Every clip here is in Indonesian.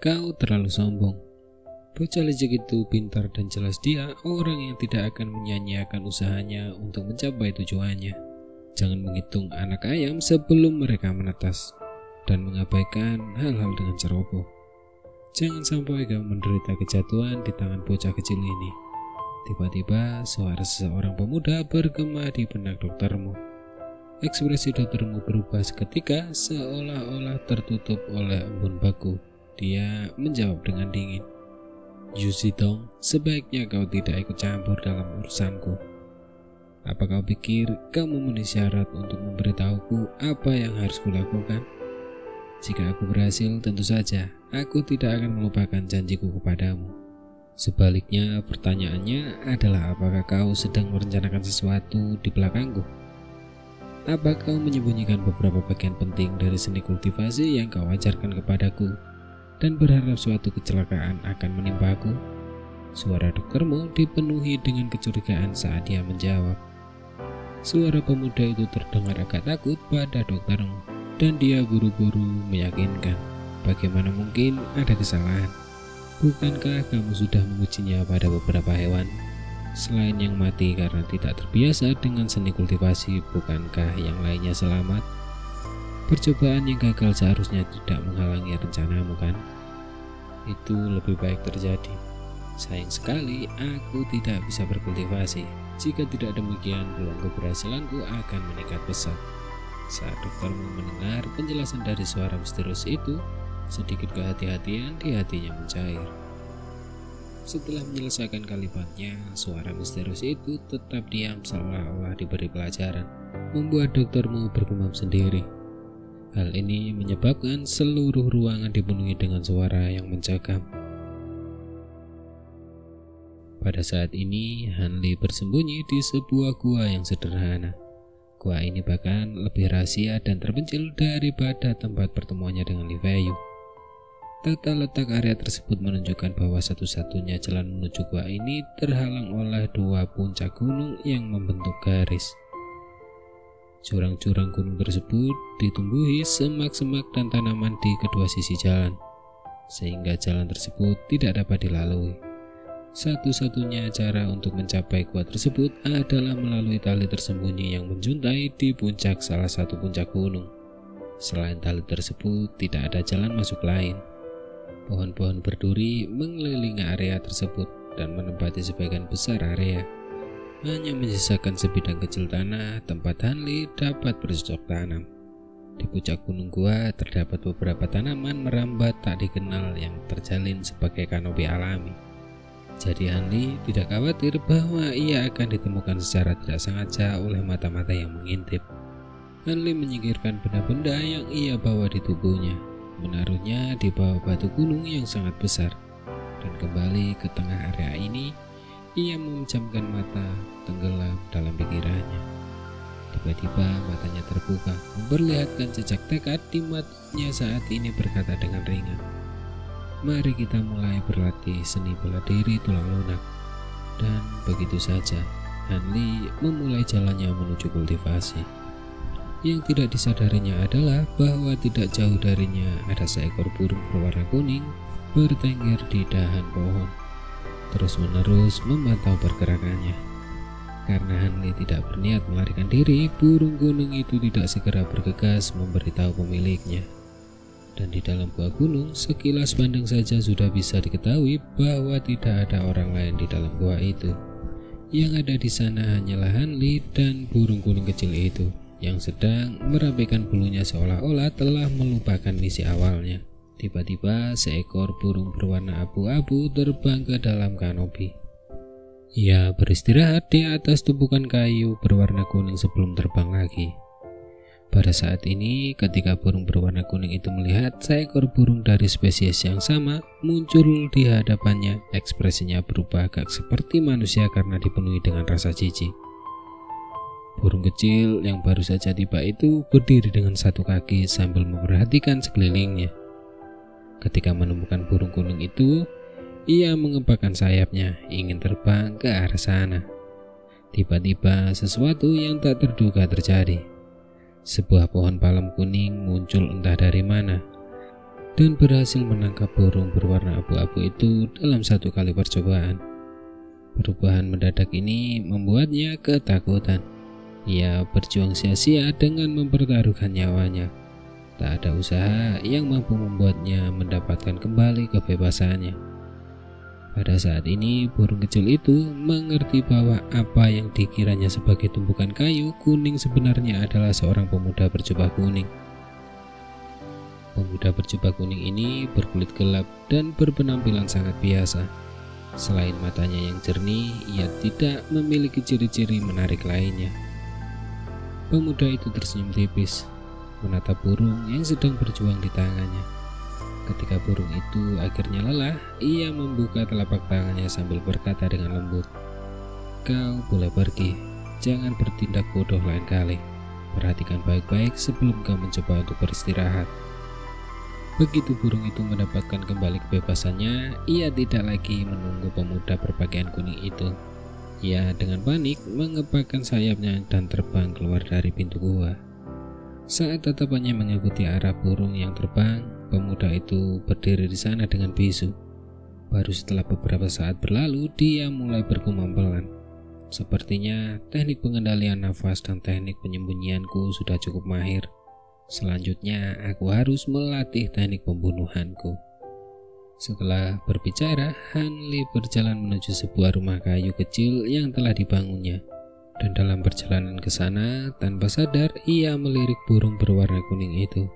Kau terlalu sombong. Bocah licik itu pintar dan jelas dia orang yang tidak akan menyia-nyiakan usahanya untuk mencapai tujuannya. Jangan menghitung anak ayam sebelum mereka menetas dan mengabaikan hal-hal dengan ceroboh. Jangan sampai kau menderita kejatuhan di tangan bocah kecil ini. Tiba-tiba suara seseorang pemuda bergema di benak doktermu. Ekspresi doktermu berubah seketika seolah-olah tertutup oleh embun baku. Dia menjawab dengan dingin. Yuzidong, sebaiknya kau tidak ikut campur dalam urusanku. Apa kau pikir kau memenuhi syarat untuk memberitahuku apa yang harus kulakukan? Jika aku berhasil, tentu saja aku tidak akan melupakan janjiku kepadamu. Sebaliknya, pertanyaannya adalah apakah kau sedang merencanakan sesuatu di belakangku? Apa kau menyembunyikan beberapa bagian penting dari seni kultivasi yang kau ajarkan kepadaku dan berharap suatu kecelakaan akan menimpaku? Suara doktermu dipenuhi dengan kecurigaan saat dia menjawab. Suara pemuda itu terdengar agak takut pada doktermu, dan dia buru-buru meyakinkan. Bagaimana mungkin ada kesalahan? Bukankah kamu sudah mengujinya pada beberapa hewan? Selain yang mati karena tidak terbiasa dengan seni kultivasi, bukankah yang lainnya selamat? Percobaan yang gagal seharusnya tidak menghalangi rencanamu, kan? Itu lebih baik terjadi. Sayang sekali aku tidak bisa berkultivasi. Jika tidak demikian, peluang keberhasilanku akan meningkat pesat. Saat doktermu mendengar penjelasan dari suara misterius itu, sedikit kehati-hatian di hatinya mencair. Setelah menyelesaikan kalimatnya, suara misterius itu tetap diam seolah-olah diberi pelajaran, membuat doktermu bergumam sendiri. Hal ini menyebabkan seluruh ruangan dipenuhi dengan suara yang mencekam. Pada saat ini, Hanli bersembunyi di sebuah gua yang sederhana. Gua ini bahkan lebih rahasia dan terpencil daripada tempat pertemuannya dengan Li Feiyu. Tata letak area tersebut menunjukkan bahwa satu-satunya jalan menuju gua ini terhalang oleh dua puncak gunung yang membentuk garis. Jurang-jurang gunung tersebut ditumbuhi semak-semak dan tanaman di kedua sisi jalan, sehingga jalan tersebut tidak dapat dilalui. Satu-satunya cara untuk mencapai gua tersebut adalah melalui tali tersembunyi yang menjuntai di puncak salah satu puncak gunung. Selain tali tersebut, tidak ada jalan masuk lain. Pohon-pohon berduri mengelilingi area tersebut dan menempati sebagian besar area. Hanya menyisakan sebidang kecil tanah tempat Hanli dapat bercocok tanam. Di puncak gunung gua terdapat beberapa tanaman merambat tak dikenal yang terjalin sebagai kanopi alami. Jadi Hanli tidak khawatir bahwa ia akan ditemukan secara tidak sengaja oleh mata-mata yang mengintip. Hanli menyingkirkan benda-benda yang ia bawa di tubuhnya, menaruhnya di bawah batu gunung yang sangat besar, dan kembali ke tengah area ini. Ia memejamkan mata, tenggelam dalam pikirannya. Tiba-tiba matanya terbuka, memperlihatkan jejak tekad di matanya saat ini berkata dengan ringan. Mari kita mulai berlatih seni bela diri tulang lunak. Dan begitu saja, Hanli memulai jalannya menuju kultivasi. Yang tidak disadarinya adalah bahwa tidak jauh darinya ada seekor burung berwarna kuning bertengger di dahan pohon, terus-menerus memantau pergerakannya. Karena Hanli tidak berniat melarikan diri, burung gunung itu tidak segera bergegas memberitahu pemiliknya. Dan di dalam gua gunung, sekilas pandang saja sudah bisa diketahui bahwa tidak ada orang lain di dalam gua itu. Yang ada di sana hanyalah Hanli dan burung kuning kecil itu, yang sedang merapikan bulunya seolah-olah telah melupakan misi awalnya. Tiba-tiba seekor burung berwarna abu-abu terbang ke dalam kanopi. Ia beristirahat di atas tumpukan kayu berwarna kuning sebelum terbang lagi. Pada saat ini, ketika burung berwarna kuning itu melihat seekor burung dari spesies yang sama muncul di hadapannya, ekspresinya berubah agak seperti manusia karena dipenuhi dengan rasa jijik. Burung kecil yang baru saja tiba itu berdiri dengan satu kaki sambil memperhatikan sekelilingnya. Ketika menemukan burung kuning itu, ia mengepakkan sayapnya, ingin terbang ke arah sana. Tiba-tiba sesuatu yang tak terduga terjadi. Sebuah pohon palem kuning muncul entah dari mana. dan berhasil menangkap burung berwarna abu-abu itu dalam satu kali percobaan. Perubahan mendadak ini membuatnya ketakutan. Ia berjuang sia-sia dengan mempertaruhkan nyawanya. Tak ada usaha yang mampu membuatnya mendapatkan kembali kebebasannya. Pada saat ini, burung kecil itu mengerti bahwa apa yang dikiranya sebagai tumpukan kayu kuning sebenarnya adalah seorang pemuda berjubah kuning. Pemuda berjubah kuning ini berkulit gelap dan berpenampilan sangat biasa. Selain matanya yang jernih, ia tidak memiliki ciri-ciri menarik lainnya. Pemuda itu tersenyum tipis, menatap burung yang sedang berjuang di tangannya. Ketika burung itu akhirnya lelah, ia membuka telapak tangannya sambil berkata dengan lembut, "Kau boleh pergi, jangan bertindak bodoh lain kali. Perhatikan baik-baik sebelum kau mencoba untuk beristirahat." Begitu burung itu mendapatkan kembali kebebasannya, ia tidak lagi menunggu pemuda berpakaian kuning itu. Ia dengan panik mengepakkan sayapnya dan terbang keluar dari pintu gua. Saat tatapannya mengikuti arah burung yang terbang, pemuda itu berdiri di sana dengan bisu. Baru setelah beberapa saat berlalu, dia mulai bergumam pelan. Sepertinya teknik pengendalian nafas dan teknik penyembunyianku sudah cukup mahir. Selanjutnya, aku harus melatih teknik pembunuhanku. Setelah berbicara, Hanli berjalan menuju sebuah rumah kayu kecil yang telah dibangunnya. Dan dalam perjalanan ke sana, tanpa sadar ia melirik burung berwarna kuning itu.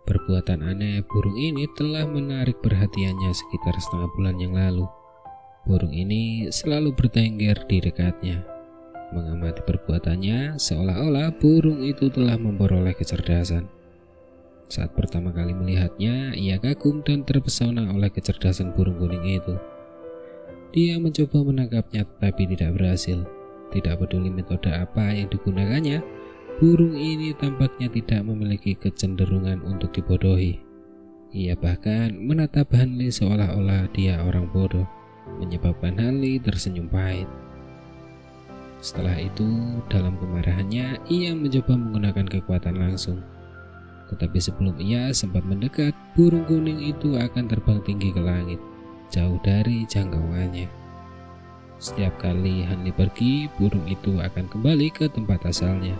Perbuatan aneh burung ini telah menarik perhatiannya sekitar setengah bulan yang lalu. Burung ini selalu bertengger di dekatnya. Mengamati perbuatannya, seolah-olah burung itu telah memperoleh kecerdasan. Saat pertama kali melihatnya, ia kagum dan terpesona oleh kecerdasan burung kuning itu. Dia mencoba menangkapnya tetapi tidak berhasil. Tidak peduli metode apa yang digunakannya, burung ini tampaknya tidak memiliki kecenderungan untuk dibodohi. Ia bahkan menatap Hanli seolah-olah dia orang bodoh, menyebabkan Hanli tersenyum pahit. Setelah itu, dalam kemarahannya, ia mencoba menggunakan kekuatan langsung. Tetapi sebelum ia sempat mendekat, burung kuning itu akan terbang tinggi ke langit, jauh dari jangkauannya. Setiap kali Hanli pergi, burung itu akan kembali ke tempat asalnya.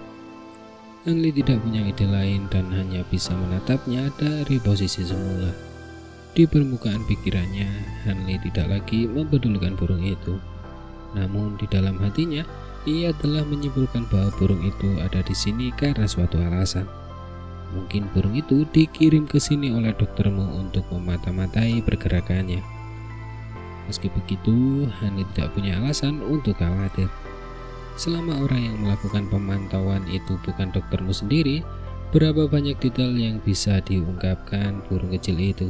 Hanli tidak punya ide lain dan hanya bisa menatapnya dari posisi semula. Di permukaan pikirannya, Hanli tidak lagi mempedulikan burung itu. Namun di dalam hatinya, ia telah menyimpulkan bahwa burung itu ada di sini karena suatu alasan. Mungkin burung itu dikirim ke sini oleh doktermu untuk memata-matai pergerakannya. Meski begitu, Hanli tidak punya alasan untuk khawatir. Selama orang yang melakukan pemantauan itu bukan doktermu sendiri, berapa banyak detail yang bisa diungkapkan burung kecil itu.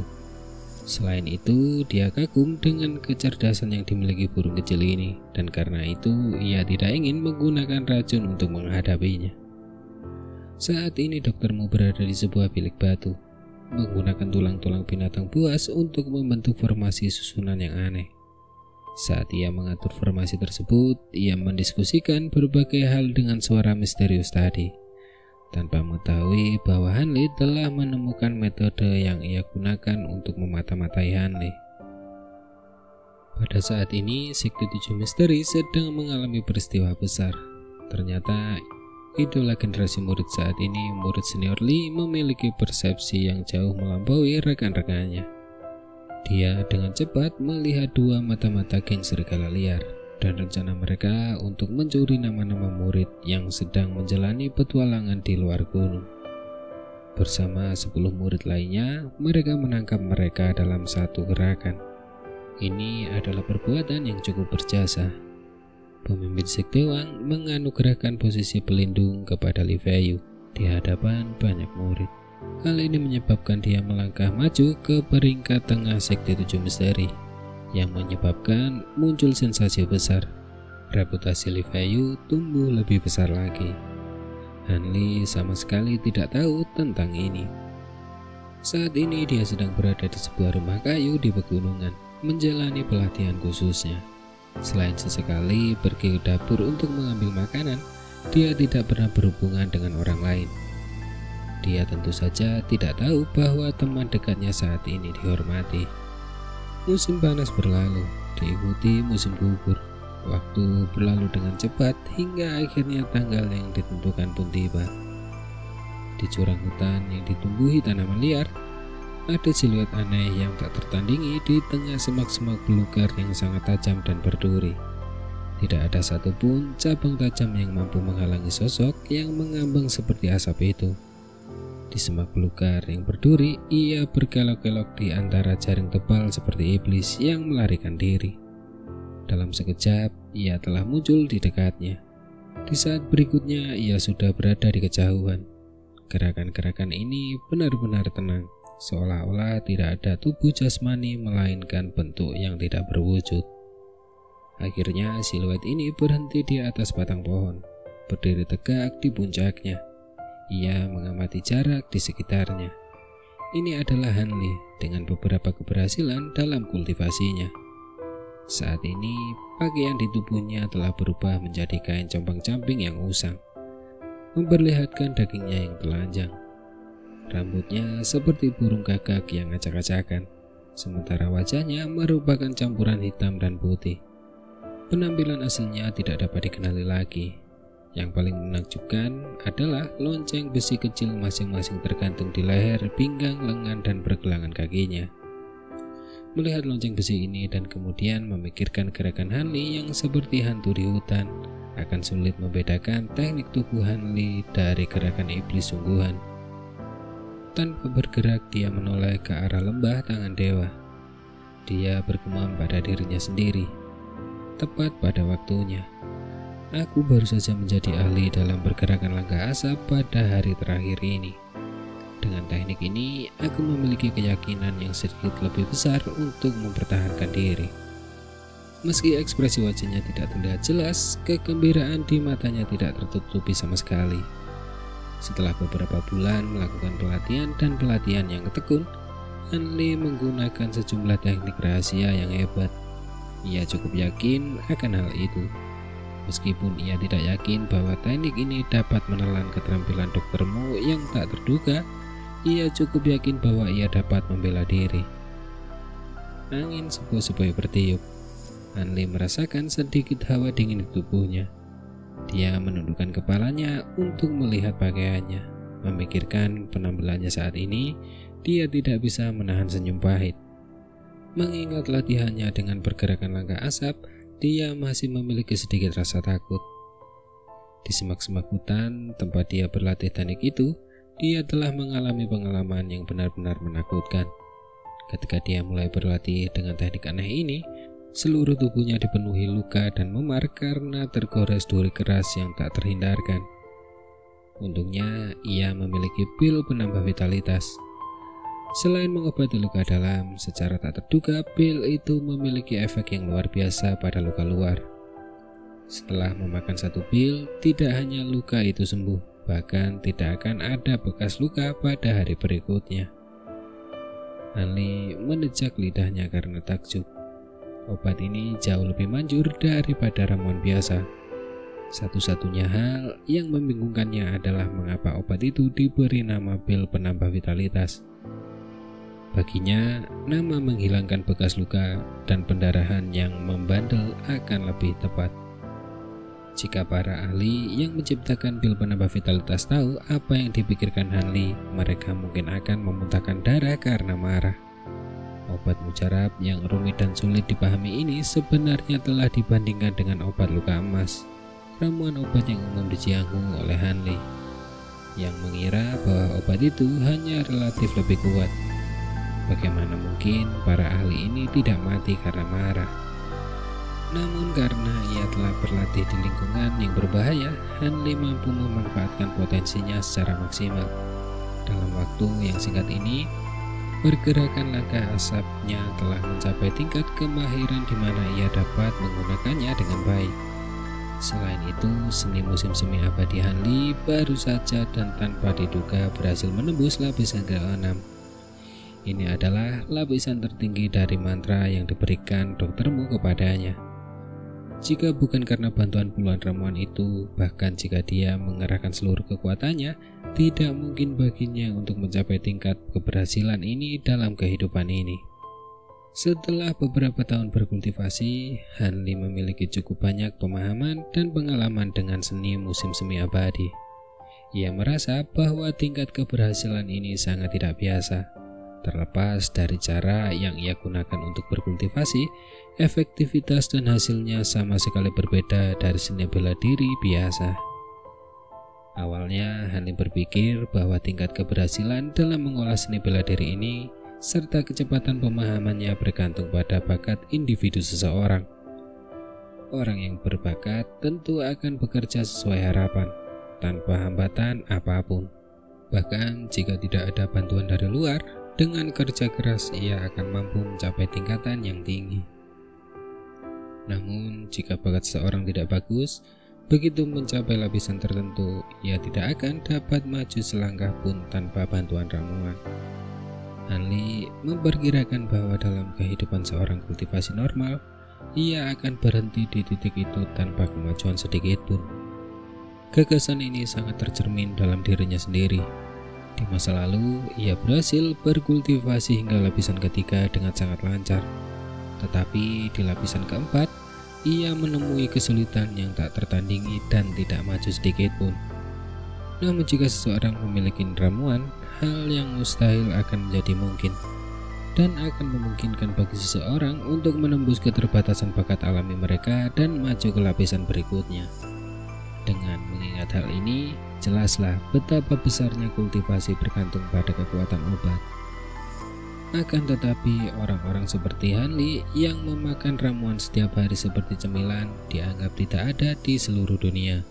Selain itu, dia kagum dengan kecerdasan yang dimiliki burung kecil ini, dan karena itu ia tidak ingin menggunakan racun untuk menghadapinya. Saat ini doktermu berada di sebuah bilik batu, menggunakan tulang-tulang binatang buas untuk membentuk formasi susunan yang aneh. Saat ia mengatur formasi tersebut, ia mendiskusikan berbagai hal dengan suara misterius tadi, tanpa mengetahui bahwa Hanli telah menemukan metode yang ia gunakan untuk memata-matai Hanli. Pada saat ini, Sekte 7 Misteri sedang mengalami peristiwa besar. Ternyata, idola generasi murid saat ini, murid senior Lee, memiliki persepsi yang jauh melampaui rekan-rekannya. Dia dengan cepat melihat dua mata-mata geng serigala liar dan rencana mereka untuk mencuri nama-nama murid yang sedang menjalani petualangan di luar gunung. Bersama 10 murid lainnya, mereka menangkap mereka dalam satu gerakan. Ini adalah perbuatan yang cukup berjasa. Pemimpin Sekte Wang menganugerahkan posisi pelindung kepada Li Feiyu di hadapan banyak murid. Hal ini menyebabkan dia melangkah maju ke peringkat tengah Sekte 7 Misteri, yang menyebabkan muncul sensasi besar. Reputasi Li Feiyu tumbuh lebih besar lagi. Hanli sama sekali tidak tahu tentang ini. Saat ini dia sedang berada di sebuah rumah kayu di pegunungan, menjalani pelatihan khususnya. Selain sesekali pergi ke dapur untuk mengambil makanan, dia tidak pernah berhubungan dengan orang lain. Dia tentu saja tidak tahu bahwa teman dekatnya saat ini dihormati. Musim panas berlalu, diikuti musim gugur. Waktu berlalu dengan cepat hingga akhirnya tanggal yang ditentukan pun tiba. Di jurang hutan yang ditumbuhi tanaman liar, ada siluet aneh yang tak tertandingi di tengah semak-semak belukar yang sangat tajam dan berduri. Tidak ada satupun cabang tajam yang mampu menghalangi sosok yang mengambang seperti asap itu. Di semak belukar yang berduri, ia berkelok-kelok di antara jaring tebal seperti iblis yang melarikan diri. Dalam sekejap, ia telah muncul di dekatnya. Di saat berikutnya, ia sudah berada di kejauhan. Gerakan-gerakan ini benar-benar tenang, seolah-olah tidak ada tubuh jasmani melainkan bentuk yang tidak berwujud. Akhirnya siluet ini berhenti di atas batang pohon, berdiri tegak di puncaknya. Ia mengamati jarak di sekitarnya. Ini adalah Hanli dengan beberapa keberhasilan dalam kultivasinya. Saat ini pakaian di tubuhnya telah berubah menjadi kain compang-camping yang usang, memperlihatkan dagingnya yang telanjang. Rambutnya seperti burung gagak yang acak-acakan, sementara wajahnya merupakan campuran hitam dan putih. Penampilan aslinya tidak dapat dikenali lagi. Yang paling menakjubkan adalah lonceng besi kecil masing-masing tergantung di leher, pinggang, lengan, dan pergelangan kakinya. Melihat lonceng besi ini dan kemudian memikirkan gerakan Hanli yang seperti hantu di hutan, akan sulit membedakan teknik tubuh Hanli dari gerakan iblis sungguhan. Tanpa bergerak, dia menoleh ke arah lembah tangan dewa. Dia bergumam pada dirinya sendiri, tepat pada waktunya. Aku baru saja menjadi ahli dalam pergerakan langkah asap pada hari terakhir ini. Dengan teknik ini, aku memiliki keyakinan yang sedikit lebih besar untuk mempertahankan diri. Meski ekspresi wajahnya tidak terlihat jelas, kegembiraan di matanya tidak tertutupi sama sekali. Setelah beberapa bulan melakukan pelatihan yang tekun, Hanli menggunakan sejumlah teknik rahasia yang hebat. Ia cukup yakin akan hal itu. Meskipun ia tidak yakin bahwa teknik ini dapat menelan keterampilan doktermu yang tak terduga, ia cukup yakin bahwa ia dapat membela diri. Angin sepoi-sepoi bertiup. Hanli merasakan sedikit hawa dingin di tubuhnya. Dia menundukkan kepalanya untuk melihat pakaiannya. Memikirkan penampilannya saat ini, dia tidak bisa menahan senyum pahit. Mengingat latihannya dengan pergerakan langkah asap, dia masih memiliki sedikit rasa takut. Di semak-semak hutan tempat dia berlatih teknik itu, dia telah mengalami pengalaman yang benar-benar menakutkan. Ketika dia mulai berlatih dengan teknik aneh ini, seluruh tubuhnya dipenuhi luka dan memar karena tergores duri keras yang tak terhindarkan. Untungnya, ia memiliki pil penambah vitalitas. Selain mengobati luka dalam, secara tak terduga pil itu memiliki efek yang luar biasa pada luka luar. Setelah memakan satu pil, tidak hanya luka itu sembuh, bahkan tidak akan ada bekas luka pada hari berikutnya. Hanli menejak lidahnya karena takjub. Obat ini jauh lebih manjur daripada ramuan biasa. Satu-satunya hal yang membingungkannya adalah mengapa obat itu diberi nama pil penambah vitalitas. Baginya, nama menghilangkan bekas luka dan pendarahan yang membandel akan lebih tepat. Jika para ahli yang menciptakan pil penambah vitalitas tahu apa yang dipikirkan Hanli, mereka mungkin akan memuntahkan darah karena marah. Obat mujarab yang rumit dan sulit dipahami ini sebenarnya telah dibandingkan dengan obat luka emas, ramuan obat yang umum diciangu oleh Hanli, yang mengira bahwa obat itu hanya relatif lebih kuat. Bagaimana mungkin para ahli ini tidak mati karena marah? Namun karena ia telah berlatih di lingkungan yang berbahaya, Hanli mampu memanfaatkan potensinya secara maksimal. Dalam waktu yang singkat ini, pergerakan langkah asapnya telah mencapai tingkat kemahiran di mana ia dapat menggunakannya dengan baik. Selain itu, seni musim semi abadi Hanli baru saja dan tanpa diduga berhasil menembus lapisan ke-6. Ini adalah lapisan tertinggi dari mantra yang diberikan doktermu kepadanya. Jika bukan karena bantuan puluhan ramuan itu, bahkan jika dia mengerahkan seluruh kekuatannya, tidak mungkin baginya untuk mencapai tingkat keberhasilan ini dalam kehidupan ini. Setelah beberapa tahun berkultivasi, Hanli memiliki cukup banyak pemahaman dan pengalaman dengan seni musim semi abadi. Ia merasa bahwa tingkat keberhasilan ini sangat tidak biasa. Terlepas dari cara yang ia gunakan untuk berkultivasi, efektivitas dan hasilnya sama sekali berbeda dari seni bela diri biasa. Awalnya, Hanli berpikir bahwa tingkat keberhasilan dalam mengolah seni bela diri ini serta kecepatan pemahamannya bergantung pada bakat individu seseorang. Orang yang berbakat tentu akan bekerja sesuai harapan, tanpa hambatan apapun. Bahkan jika tidak ada bantuan dari luar, dengan kerja keras ia akan mampu mencapai tingkatan yang tinggi. Namun, jika bakat seseorang tidak bagus, begitu mencapai lapisan tertentu, ia tidak akan dapat maju selangkah pun tanpa bantuan ramuan. Hanli memperkirakan bahwa dalam kehidupan seorang kultivasi normal, ia akan berhenti di titik itu tanpa kemajuan sedikit pun. Gagasan ini sangat tercermin dalam dirinya sendiri. Di masa lalu, ia berhasil berkultivasi hingga lapisan ketiga dengan sangat lancar. Tetapi di lapisan keempat, ia menemui kesulitan yang tak tertandingi dan tidak maju sedikit pun. Namun jika seseorang memiliki ramuan, hal yang mustahil akan menjadi mungkin, dan akan memungkinkan bagi seseorang untuk menembus keterbatasan bakat alami mereka dan maju ke lapisan berikutnya. Dengan mengingat hal ini, jelaslah betapa besarnya kultivasi bergantung pada kekuatan obat. Akan tetapi, orang-orang seperti Hanli yang memakan ramuan setiap hari seperti cemilan dianggap tidak ada di seluruh dunia.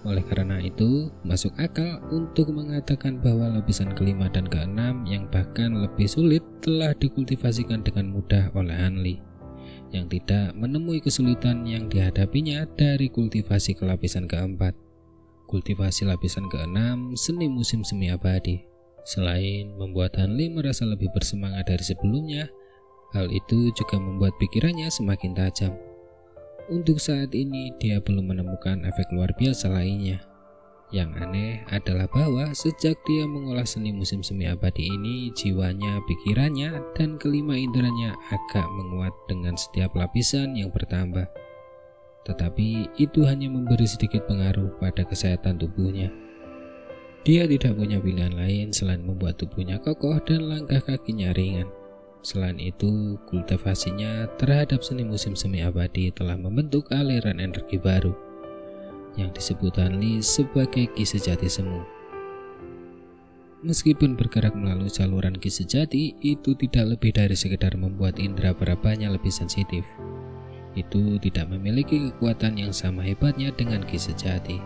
Oleh karena itu, masuk akal untuk mengatakan bahwa lapisan kelima dan keenam yang bahkan lebih sulit telah dikultivasikan dengan mudah oleh Hanli, yang tidak menemui kesulitan yang dihadapinya dari kultivasi ke lapisan keempat. Kultivasi lapisan keenam, seni musim semi abadi. Selain membuat Hanli merasa lebih bersemangat dari sebelumnya, hal itu juga membuat pikirannya semakin tajam. Untuk saat ini dia belum menemukan efek luar biasa lainnya. Yang aneh adalah bahwa sejak dia mengolah seni musim semi abadi ini, jiwanya, pikirannya, dan kelima inderanya agak menguat dengan setiap lapisan yang bertambah. Tetapi itu hanya memberi sedikit pengaruh pada kesehatan tubuhnya. Dia tidak punya pilihan lain selain membuat tubuhnya kokoh dan langkah kakinya ringan. Selain itu, kultivasinya terhadap seni musim semi abadi telah membentuk aliran energi baru yang disebut Hanli sebagai Ki Sejati Semu. Meskipun bergerak melalui saluran Ki Sejati, itu tidak lebih dari sekedar membuat indera perabanya lebih sensitif. Itu tidak memiliki kekuatan yang sama hebatnya dengan Ki Sejati.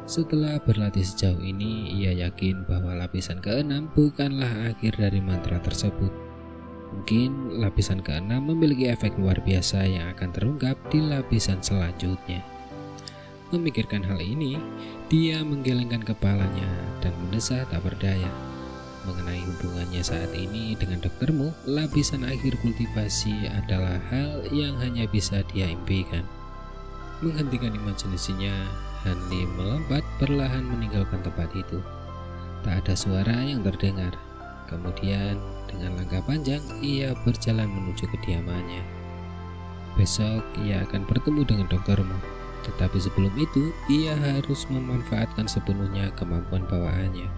Setelah berlatih sejauh ini, ia yakin bahwa lapisan keenam bukanlah akhir dari mantra tersebut. Mungkin lapisan keenam memiliki efek luar biasa yang akan terungkap di lapisan selanjutnya. Memikirkan hal ini, dia menggelengkan kepalanya dan mendesah tak berdaya. Mengenai hubungannya saat ini dengan doktermu, lapisan akhir kultivasi adalah hal yang hanya bisa dia impikan. Menghentikan imajinasinya, Hanli melompat perlahan meninggalkan tempat itu. Tak ada suara yang terdengar. Kemudian dengan langkah panjang ia berjalan menuju kediamannya. Besok ia akan bertemu dengan doktermu, tetapi sebelum itu ia harus memanfaatkan sepenuhnya kemampuan bawaannya.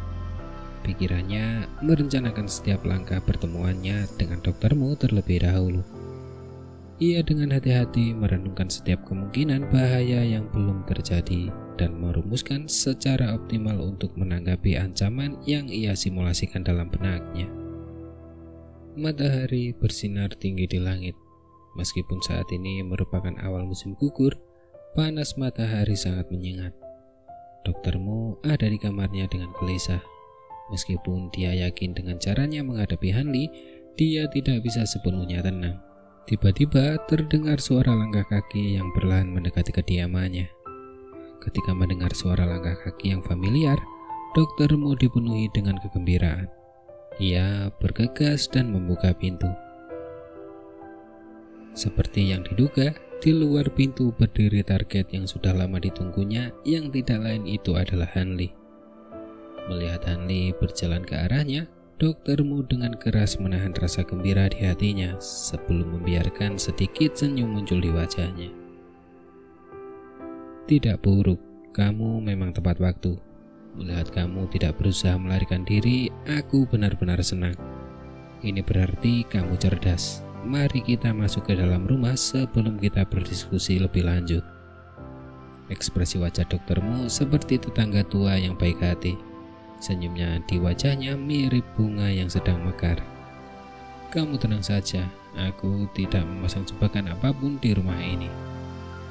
Pikirannya merencanakan setiap langkah pertemuannya dengan doktermu terlebih dahulu. Ia dengan hati-hati merenungkan setiap kemungkinan bahaya yang belum terjadi dan merumuskan secara optimal untuk menanggapi ancaman yang ia simulasikan dalam benaknya. Matahari bersinar tinggi di langit. Meskipun saat ini merupakan awal musim gugur, panas matahari sangat menyengat. Doktermu ada di kamarnya dengan gelisah. Meskipun dia yakin dengan caranya menghadapi Hanli, dia tidak bisa sepenuhnya tenang. Tiba-tiba terdengar suara langkah kaki yang perlahan mendekati kediamannya. Ketika mendengar suara langkah kaki yang familiar, doktermu dipenuhi dengan kegembiraan. Ia bergegas dan membuka pintu. Seperti yang diduga, di luar pintu berdiri target yang sudah lama ditunggunya, yang tidak lain itu adalah Hanli. Melihat Hanli berjalan ke arahnya, doktermu dengan keras menahan rasa gembira di hatinya sebelum membiarkan sedikit senyum muncul di wajahnya. Tidak buruk, kamu memang tepat waktu. Melihat kamu tidak berusaha melarikan diri, aku benar-benar senang. Ini berarti kamu cerdas. Mari kita masuk ke dalam rumah sebelum kita berdiskusi lebih lanjut. Ekspresi wajah doktermu seperti tetangga tua yang baik hati. Senyumnya di wajahnya mirip bunga yang sedang mekar. Kamu tenang saja, aku tidak memasang jebakan apapun di rumah ini.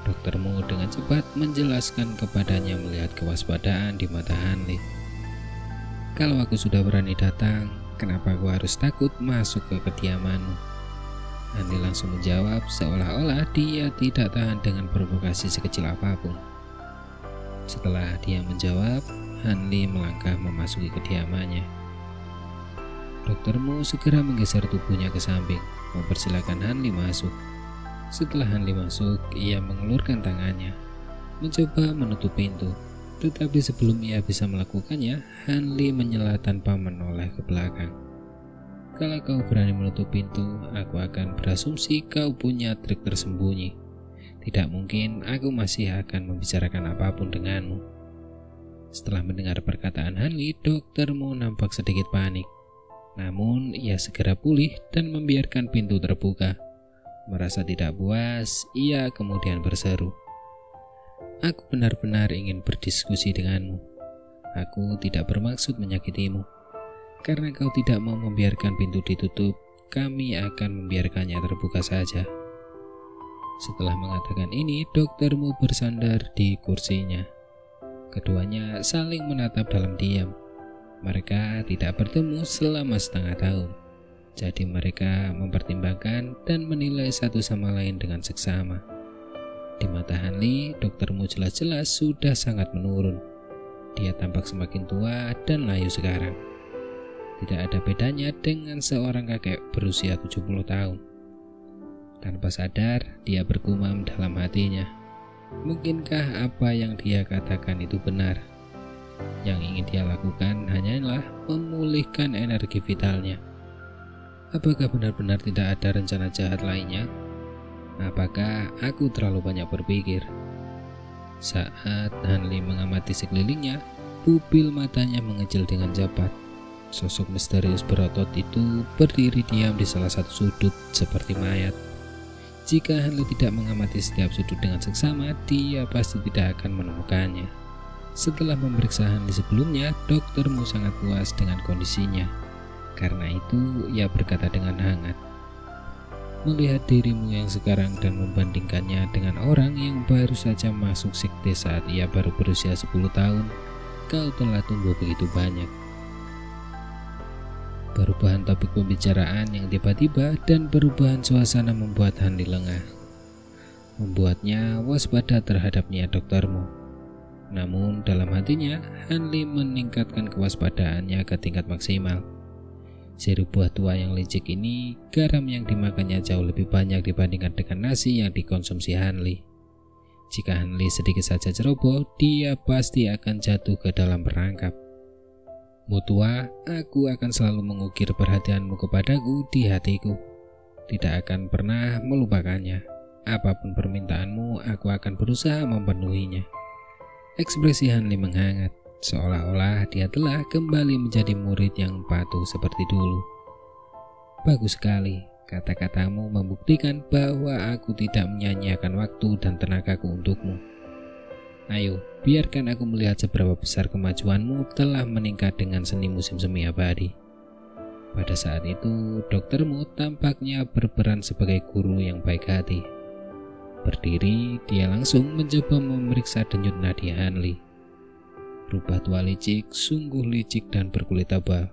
Doktermu dengan cepat menjelaskan kepadanya melihat kewaspadaan di mata Hanli. Kalau aku sudah berani datang, kenapa aku harus takut masuk ke kediamanmu? Hanli langsung menjawab seolah-olah dia tidak tahan dengan provokasi sekecil apapun. Setelah dia menjawab, Hanli melangkah memasuki kediamannya. Doktermu segera menggeser tubuhnya ke samping, mempersilahkan Hanli masuk. Setelah Hanli masuk, ia mengulurkan tangannya, mencoba menutup pintu. Tetapi sebelum ia bisa melakukannya, Hanli menyela tanpa menoleh ke belakang. Kalau kau berani menutup pintu, aku akan berasumsi kau punya trik tersembunyi. Tidak mungkin aku masih akan membicarakan apapun denganmu. Setelah mendengar perkataan Hanli, doktermu nampak sedikit panik. Namun, ia segera pulih dan membiarkan pintu terbuka. Merasa tidak puas, ia kemudian berseru, "Aku benar-benar ingin berdiskusi denganmu. Aku tidak bermaksud menyakitimu. Karena kau tidak mau membiarkan pintu ditutup, kami akan membiarkannya terbuka saja." Setelah mengatakan ini, doktermu bersandar di kursinya. Keduanya saling menatap dalam diam. Mereka tidak bertemu selama setengah tahun. Jadi mereka mempertimbangkan dan menilai satu sama lain dengan seksama. Di mata Hanli, doktermu jelas-jelas sudah sangat menurun. Dia tampak semakin tua dan layu sekarang. Tidak ada bedanya dengan seorang kakek berusia 70 tahun. Tanpa sadar, dia bergumam dalam hatinya. Mungkinkah apa yang dia katakan itu benar? Yang ingin dia lakukan hanyalah memulihkan energi vitalnya. Apakah benar-benar tidak ada rencana jahat lainnya? Apakah aku terlalu banyak berpikir? Saat Hanli mengamati sekelilingnya, pupil matanya mengecil dengan cepat. Sosok misterius berotot itu berdiri diam di salah satu sudut seperti mayat. Jika Hanli tidak mengamati setiap sudut dengan seksama, dia pasti tidak akan menemukannya. Setelah memeriksa Hanli sebelumnya, doktermu sangat puas dengan kondisinya. Karena itu, ia berkata dengan hangat, "Melihat dirimu yang sekarang dan membandingkannya dengan orang yang baru saja masuk sekte saat ia baru berusia 10 tahun, kau telah tumbuh begitu banyak." Perubahan topik pembicaraan yang tiba-tiba dan perubahan suasana membuat Hanli lengah. Membuatnya waspada terhadap niat doktermu. Namun dalam hatinya, Hanli meningkatkan kewaspadaannya ke tingkat maksimal. Si buah tua yang licik ini, garam yang dimakannya jauh lebih banyak dibandingkan dengan nasi yang dikonsumsi Hanli. Jika Hanli sedikit saja ceroboh, dia pasti akan jatuh ke dalam perangkap. Mutua, aku akan selalu mengukir perhatianmu kepadaku di hatiku. Tidak akan pernah melupakannya. Apapun permintaanmu, aku akan berusaha memenuhinya. Ekspresi Hanli menghangat, seolah-olah dia telah kembali menjadi murid yang patuh seperti dulu. Bagus sekali, kata-katamu membuktikan bahwa aku tidak menyia-nyiakan waktu dan tenagaku untukmu. Ayo, biarkan aku melihat seberapa besar kemajuanmu telah meningkat dengan seni musim semi abadi. Pada saat itu, doktermu tampaknya berperan sebagai guru yang baik hati. Berdiri, dia langsung mencoba memeriksa denyut nadi Hanli. Rubah tua licik, sungguh licik dan berkulit tebal.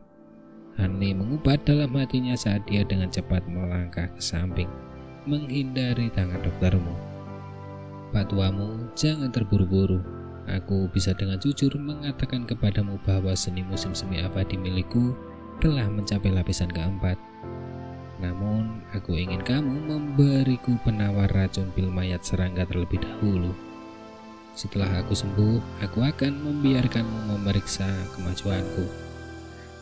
Hanli mengumpat dalam hatinya saat dia dengan cepat melangkah ke samping, menghindari tangan doktermu. "Pak tuamu, jangan terburu-buru. Aku bisa dengan jujur mengatakan kepadamu bahwa seni musim semi abadi milikku telah mencapai lapisan keempat. Namun, aku ingin kamu memberiku penawar racun pil mayat serangga terlebih dahulu." Setelah aku sembuh, aku akan membiarkanmu memeriksa kemajuanku.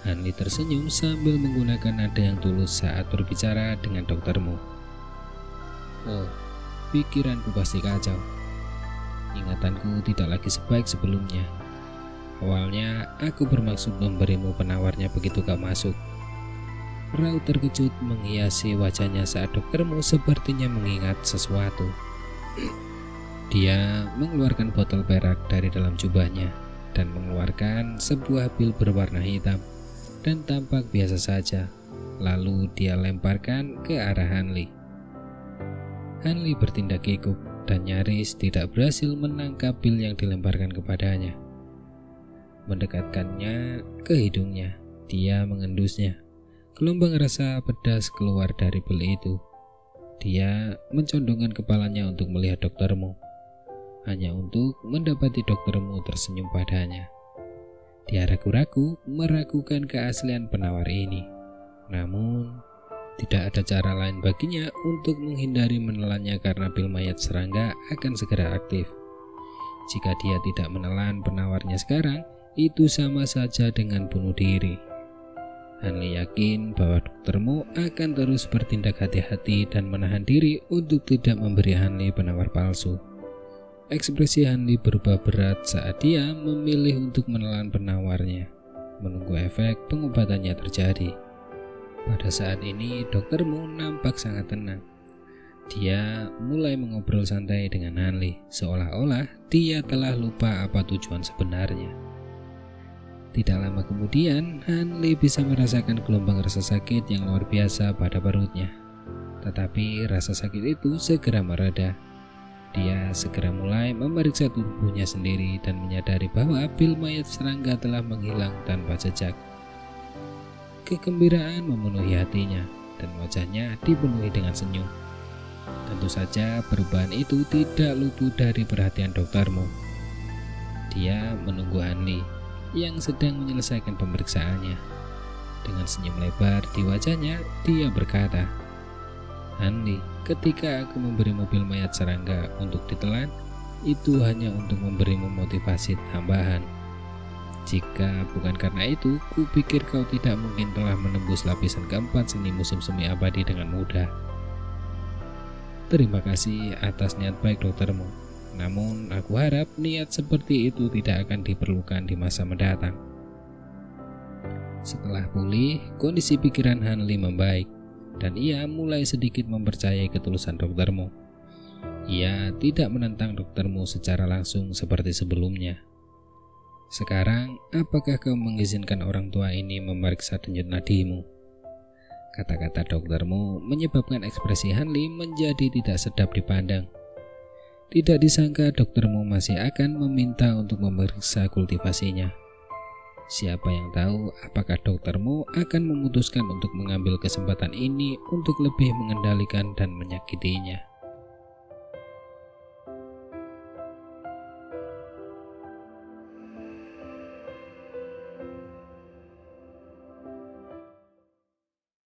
Hanli tersenyum sambil menggunakan nada yang tulus saat berbicara dengan doktermu. Oh, pikiranku pasti kacau. Ingatanku tidak lagi sebaik sebelumnya. Awalnya aku bermaksud memberimu penawarnya begitu kau masuk. Raut terkejut menghiasi wajahnya saat doktermu sepertinya mengingat sesuatu. Dia mengeluarkan botol perak dari dalam jubahnya dan mengeluarkan sebuah pil berwarna hitam dan tampak biasa saja. Lalu dia lemparkan ke arah Hanli. Hanli bertindak kikuk dan nyaris tidak berhasil menangkap pil yang dilemparkan kepadanya. Mendekatkannya ke hidungnya, dia mengendusnya. Gelombang rasa pedas keluar dari pil itu. Dia mencondongkan kepalanya untuk melihat doktermu, hanya untuk mendapati doktermu tersenyum padanya. Dia ragu-ragu meragukan keaslian penawar ini. Namun, tidak ada cara lain baginya untuk menghindari menelannya karena pil mayat serangga akan segera aktif. Jika dia tidak menelan penawarnya sekarang, itu sama saja dengan bunuh diri. Hanli yakin bahwa doktermu akan terus bertindak hati-hati dan menahan diri untuk tidak memberi Hanli penawar palsu. Ekspresi Hanli berubah berat saat dia memilih untuk menelan penawarnya, menunggu efek pengobatannya terjadi. Pada saat ini doktermu nampak sangat tenang. Dia mulai mengobrol santai dengan Hanli, seolah-olah dia telah lupa apa tujuan sebenarnya. Tidak lama kemudian, Hanli bisa merasakan gelombang rasa sakit yang luar biasa pada perutnya. Tetapi rasa sakit itu segera mereda. Dia segera mulai memeriksa tubuhnya sendiri dan menyadari bahwa pil mayat serangga telah menghilang tanpa jejak. Kegembiraan memenuhi hatinya dan wajahnya dipenuhi dengan senyum. Tentu saja perubahan itu tidak luput dari perhatian doktermu. Dia menunggu Hanli yang sedang menyelesaikan pemeriksaannya. Dengan senyum lebar di wajahnya, dia berkata, "Hanli, ketika aku memberi mobil mayat serangga untuk ditelan, itu hanya untuk memberimu motivasi tambahan. Jika bukan karena itu, kupikir kau tidak mungkin telah menembus lapisan keempat seni musim semi abadi dengan mudah. Terima kasih atas niat baik doktermu. Namun, aku harap niat seperti itu tidak akan diperlukan di masa mendatang." Setelah pulih, kondisi pikiran Hanli membaik, dan ia mulai sedikit mempercayai ketulusan doktermu. Ia tidak menentang doktermu secara langsung seperti sebelumnya. "Sekarang, apakah kau mengizinkan orang tua ini memeriksa denyut nadimu?" Kata-kata doktermu menyebabkan ekspresi Hanli menjadi tidak sedap dipandang. Tidak disangka doktermu masih akan meminta untuk memeriksa kultivasinya. Siapa yang tahu apakah doktermu akan memutuskan untuk mengambil kesempatan ini untuk lebih mengendalikan dan menyakitinya.